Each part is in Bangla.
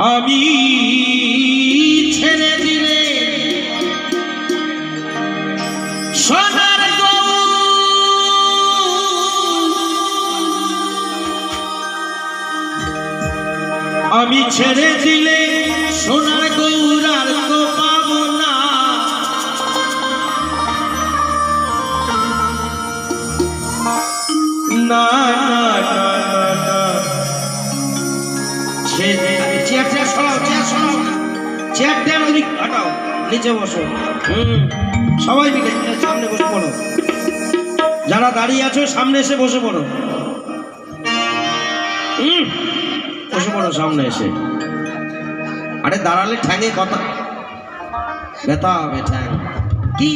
আমি ছেড়ে দিলে সোনার আমি ছেড়ে দিলে সোনার গৌর আর তো পাবো না। না নিচে বসো, সবাই মিলে সামনে বসে পড়ো। যারা দাঁড়িয়ে আছো সামনে এসে বসে পড়ো, বসে পড়ো সামনে এসে। আরে দাঁড়ালে ঠ্যাঙে কথা ব্যথা হবে, ঠ্যাং কি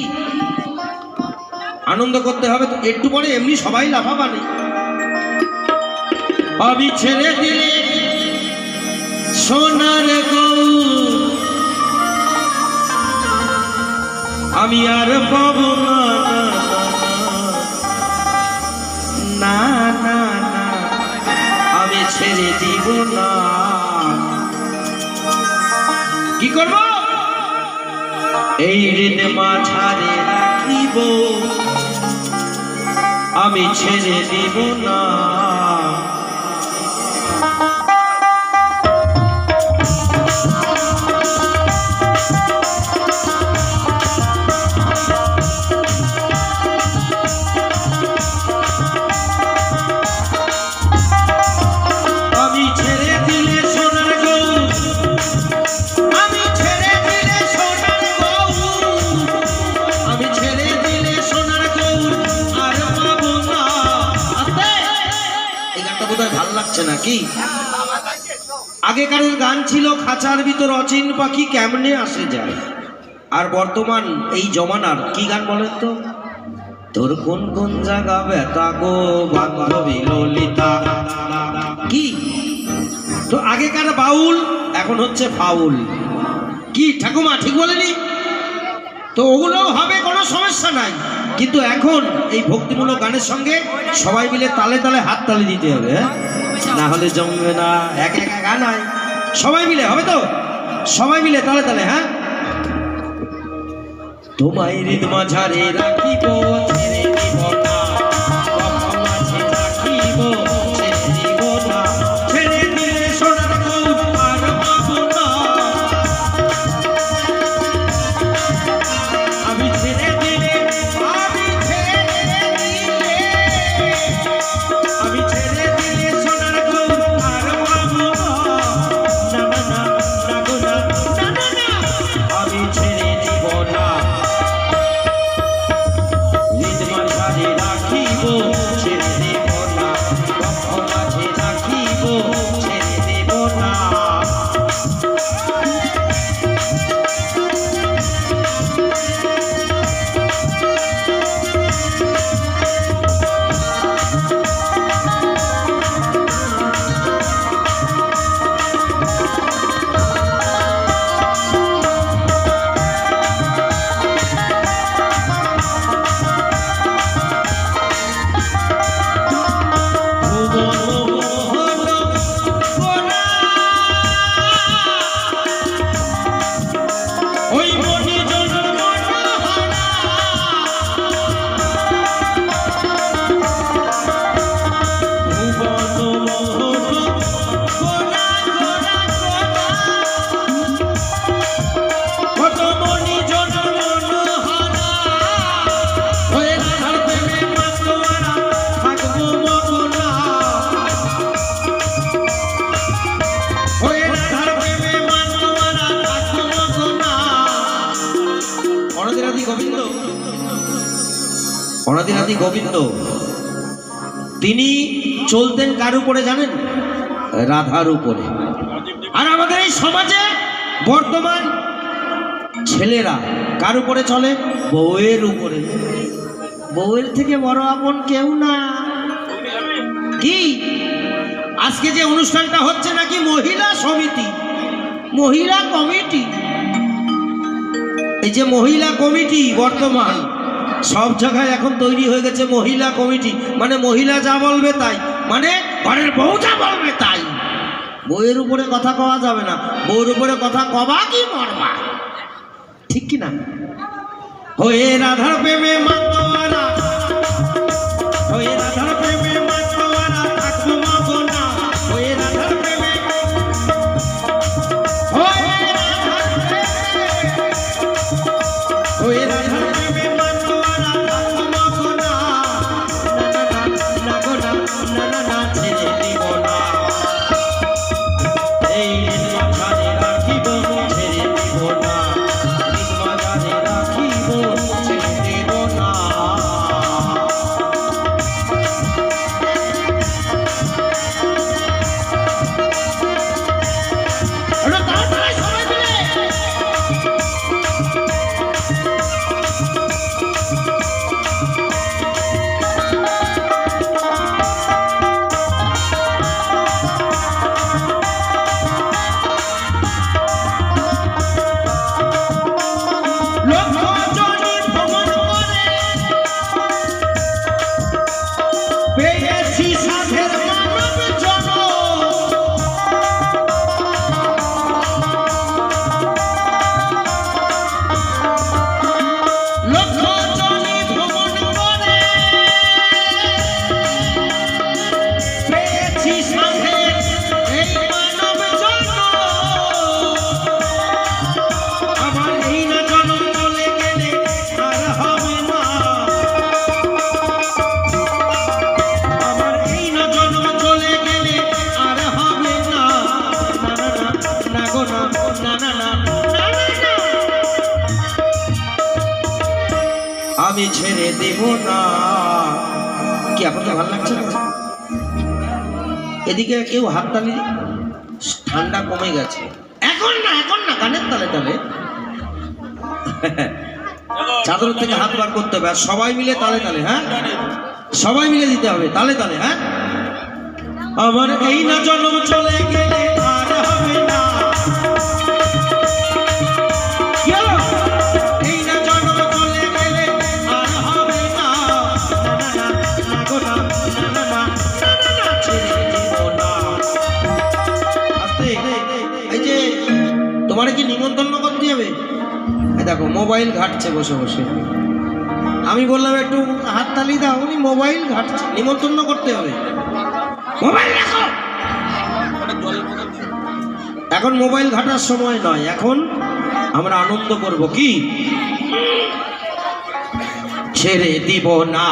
আনন্দ করতে হবে তো, একটু পরে এমনি সবাই লাফাবানি। আমি ছেড়ে দিলে সোনার গৌর আমি আর পাবো না, না না না আমি ছেড়ে দিব না। কি করব? এই ঋণ মাঝারে রাখিব, আমি ছেড়ে দিব না। নাকি আগেকার গান ছিল খাঁচার ভিতর অচিন পাখি কেমনে আসে যায়, আর বর্তমান এই জমানার কি গান বলেন তো? তোর কোন কোন জায়গা ব্যথা গো বান্ধবী ললিতা। কি তো আগেকার বাউল এখন হচ্ছে ফাউল। কি ঠাকুমা ঠিক বলেনি তো? ওগুলো হবে, কোনো সমস্যা নাই, কিন্তু এখন এই ভক্তিমূলক গানের সঙ্গে সবাই মিলে তালে তালে হাত তালে দিতে হবে, না হলে জমবে না। একা একা গান হয়, সবাই মিলে হবে তো, সবাই মিলে তালে তালে। হ্যাঁ, তোমায় হৃদ মাঝারে রাখিব, ছেড়ে দিব না, মাঝে রাখিব, ছেড়ে দিব না, ছেড়ে দিলে সোনার গৌর আর পাবো না। আমি ছেড়ে দিলে, আমি ছেড়ে দিলে, আমি ছেড়ে দিলে সোনার গৌর আর পাবো না। না না না না গো না, না না না আমি ছেড়ে দিব না। হৃদ মাঝারে রাখিব, ছেড়ে দেব না, কখন মাঝে রাখিব, ছেড়ে দেব না। অনাদিনাদি গোবিন্দ তিনি চলতেন কার উপরে জানেন? রাধার উপরে। আর আমাদের এই সমাজে বর্তমান ছেলেরা কার উপরে চলে? বউয়ের উপরে। বউয়ের থেকে বড় আপন কেউ না। কি আজকে যে অনুষ্ঠানটা হচ্ছে নাকি মহিলা সমিতি, মহিলা কমিটি। এই যে মহিলা কমিটি বর্তমান সব জায়গায় এখন তৈরি হয়ে গেছে মহিলা কমিটি, মানে মহিলা যা বলবে তাই, মানে ঘরের বউ যা বলবে তাই। বইয়ের উপরে কথা কওয়া যাবে না, বউর উপরে কথা কবা কি মরবা, ঠিক কি না? হয়ে রাধার প্রেমে মাতোয়ারা, হয়ে রাধার প্রেমে মাতোয়ারা থাকবো মাগো না, হয়ে রাধার প্রেমে, হয়ে রাধার প্রেমে মাতোয়ারা থাকবো মাগো না, না গো না, না না না ছেড়ে দিব না, এই মাঝারে রাখিব ছেড়ে দিব না, মাঝারে রাখিব ছেড়ে দিব না। আমি ছেড়ে দেব না। কি আপনাকে ভালো লাগছে না? এদিকে কেউ হাততালি, ঠান্ডা কমে গেছে। এখন না, এখন না, গানের তালে তালে চাদর থেকে হাত বার করতে হবে, আর সবাই মিলে তালে তালে, হ্যাঁ সবাই মিলে দিতে হবে তালে তালে, হ্যাঁ। আমার এই না জন্ম চলে গেলে আর হবে না, এই না জন্ম চলে গেলে আর হবে না, না গো না, না না না ছেড়ে দিব না। আস্তে, এই যে তোমার কি নিমন্ত্রণ করতে হবে? দেখো মোবাইল ঘাটছে বসে বসে, আমি বললাম একটু হাততালি দাও, উনি মোবাইল ঘাটছে, নিমন্ত্রণ করতে হবে, মোবাইল রাখো। এখন মোবাইল ঘাটার সময় নয়, এখন আমরা আনন্দ করব। কি ছেড়ে দিব না,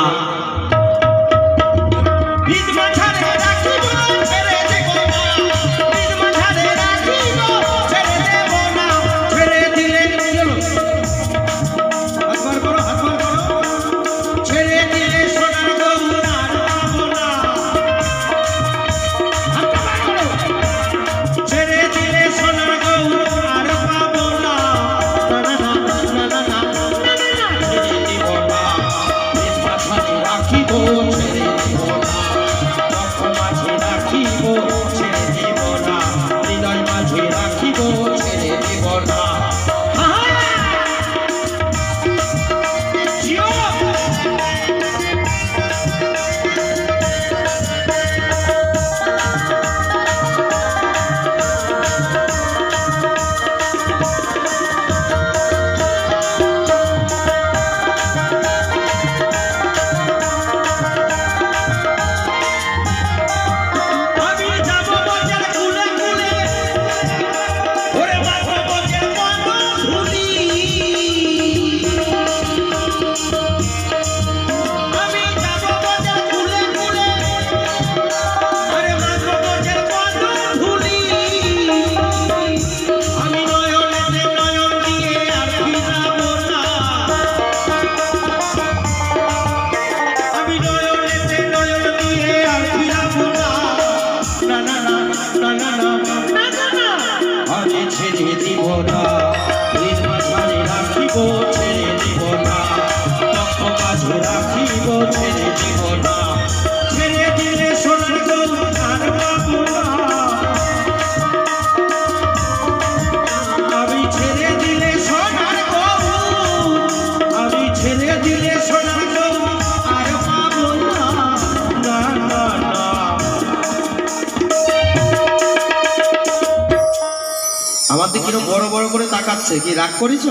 আমার দিকে কিরকম বড় বড় করে তাকাচ্ছে, কি রাগ করেছ?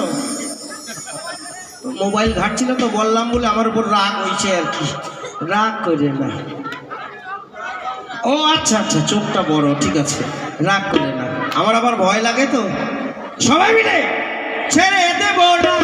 মোবাইল ঘাটছিল তো বললাম বলে আমার উপর রাগ হয়েছে আর কি। রাগ করে না। ও আচ্ছা আচ্ছা, চোখটা বড়, ঠিক আছে, রাগ করে না। আমার আবার ভয় লাগে তো। সবাই মিলে ছেড়ে দেব না